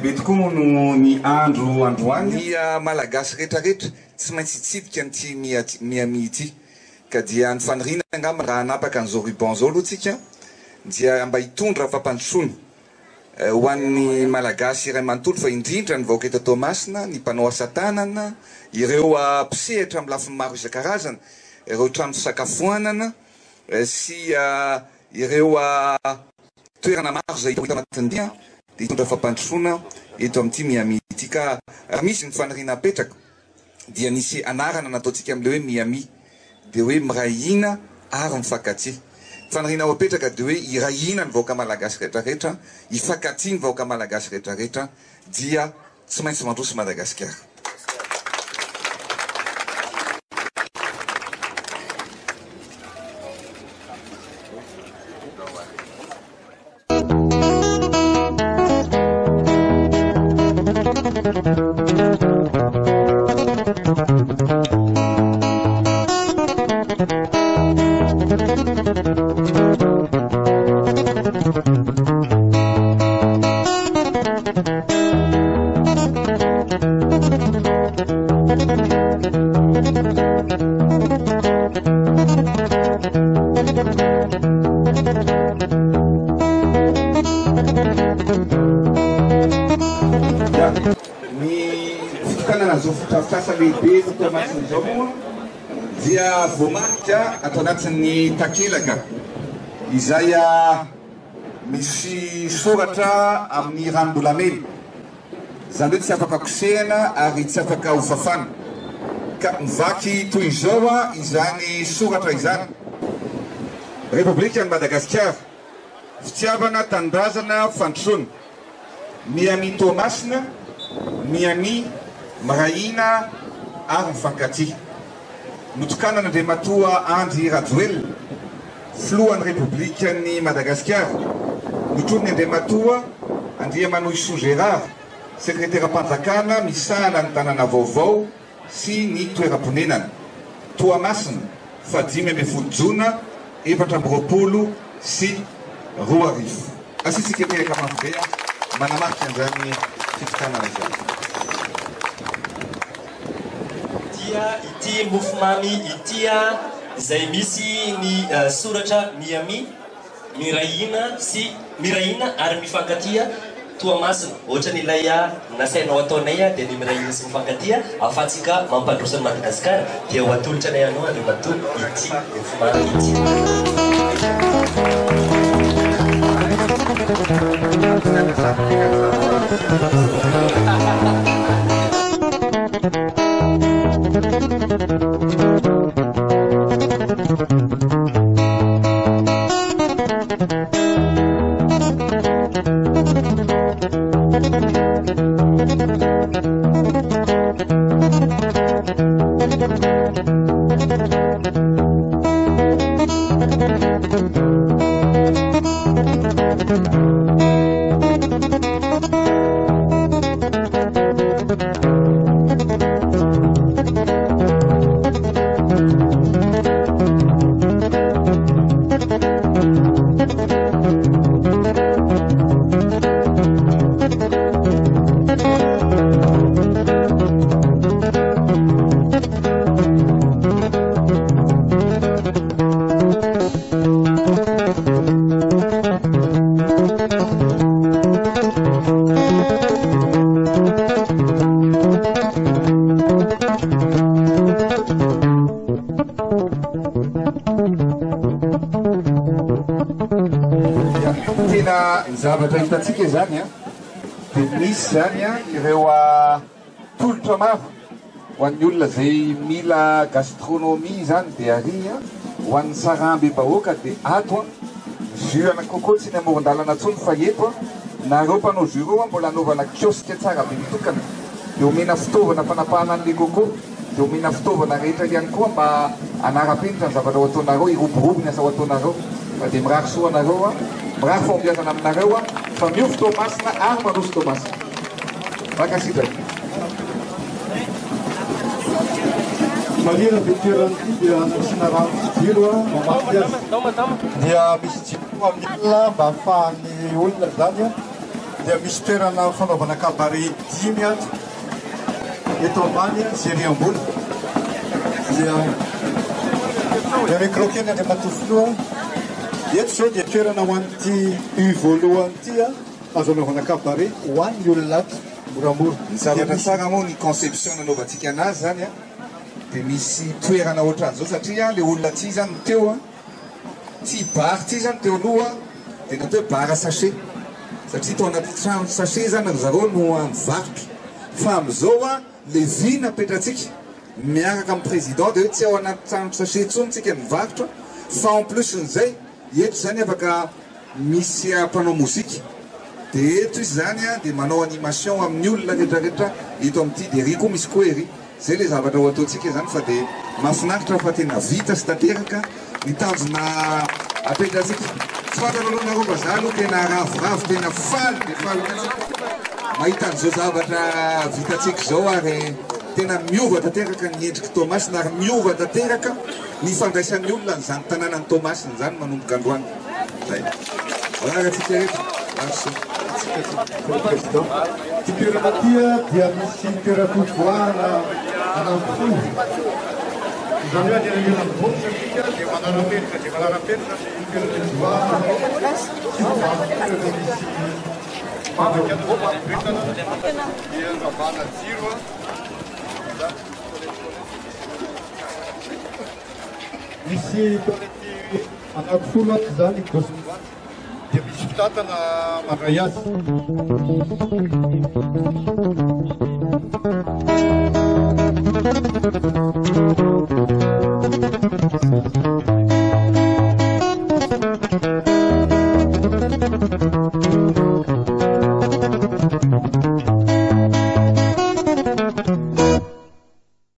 be tokoa no ny androany dia malagasy rehetrarehetra tsy maintsy itsidika n'ity miami ity ka dia ny fanirina angamba raha anapaka an'izao ruban zao aloha tsika dia mba hitondra fampandrosoana ho an'ny malagasy iray manontolo fa indrindra ny vahoaka eto Toamasina ny mpanao asa tanana ireo mpisehatra amin'ny lafiny maro isan-karazana ireo trano fisakafoanana sy ireo toerana maro zay hita anatin'ny dia hitondra fampandrosoana eto amin'ity miami ity ka misy ny fanirina apetraka dia nisy anarana nataontsika amin'le hoe miami dia hoe mirahina ary mifankatia fanirina ao apetraka dia hoe irahina ny vahoaka malagasy rehetrarehetra ifankatia ny vahoaka malagasy rehetrarehetra dia tsy maintsy mandroso Madagasikara. Dia vomarika atao anatin'ny takelaka izay misy soratra amin'ny ranombolamena zany hoe tsy afaka kosehana ary tsy afaka hofafana ka mivaky toy izao izany soratra izany: Repoblika ny Madagasikara, fitiavana tanindrazana fandrosoana, miami Toamasina, miami mirahina ary mifankatia. Notokanan'Andriamatoa Andry Rajoelina, filohan'ny Repoblikan'ny Madagasikara, notron'ny Andriamatoa Andriamanohisoa Gérard, sekretera-panjakana misahana ny tanàna vaovao sy ny toeram-ponenana, Toamasina, 5 Jona 2024 sy 20. Asitsika teraka manfobea manamarika an'izany fitokanana izany. Ity mofomamy ity izay misy ny soratra miami, mirahina ary mifankatia Toamasina. Ohatra n'ilay nasainao ataonay dia ny mirahina sy mifankatia ahafahantsika mampandroso an'i Madagasikara dia ho atolotra anay anao Andriamatoa ity mofomamy zavatra hitatsika zany dia misy zany ireo tolotra maro ho an'ny olona zay mila gastronomie zany dia ary ho an'ny saramby bahoaka dia ato jus anakoko tsy ny amoron-dalana tsony fa eto nareo mpanao jus ireo mbola anaovana kiosque tsara be mitokana dia omena fitaovana fanapahana an'le koko dia omena fitaovana rehetra ihany koa mba anara-penitra ny zavatra ho ataonareo iroborobo ny asa ho ataonareo fa dia mirary soa anareo mirary fampiasana aminareo fa miofo Toamasina ary mandroso Toamasina. Makasitra. Malina veterany dia nasina rano jiro mamaky azy dia misy jiro amin'ny olona mba ahafahan'ny olona zany dia misy toerana fanaovana kabary 5 ato eto ambany sy ery ambony dia microkeny any matofinoa eto zao dia toerana ho an'ity voalohany ty azo anaovana kabary ho an'ny olona ato moramora ny zavatra tsara moa ny conception nanaovantsika anazy zany a dia misy toerana ohatran'izao satria le olona ty zany teo a ty bary ty zany teo aloha dia natao hoe bara sachet satria tao anaty trano sachet zany zareo no mivarotra fa am'izao a le vy napetratsika miaraka amin'ny président dia hoe tsy ao anaty trano sachet tsony tsika mivarotra fa en plus n'izay eto zany afaka misy mpanao mozika dia eto izy zany a dia manao animation amin'ny olona rehetrarehetra eto amin'ity dia ery koa misy koa ery zay le zavatra ho ataontsika zany fa dia mahafinaritra fa tena vita sy tanteraka ny tanjona apetratsika tsy fantana aloha nareo fa za aloha tena ravoravo tena faly dia faly mahita an'izao zavatra vitatsika zao ary tena miova tanteraka ny endriky Tomasina ary miova tanteraka ny fandraisan'ny olona n'izany tanànany Tomasina zany manomboka androany zay rahatsika rehetra président ty toerana tia dia misy toeram-pivoahana anankitolo izany hoe anyelana mivoatra sika dia manara-penitra dia manara-penitra ny toeram-pivoahana tsy vovakotoerana misy mamakianobretana dia ravana jiro misy toerety anankitolo ato zany gosovany dia misy fitatana mandray azy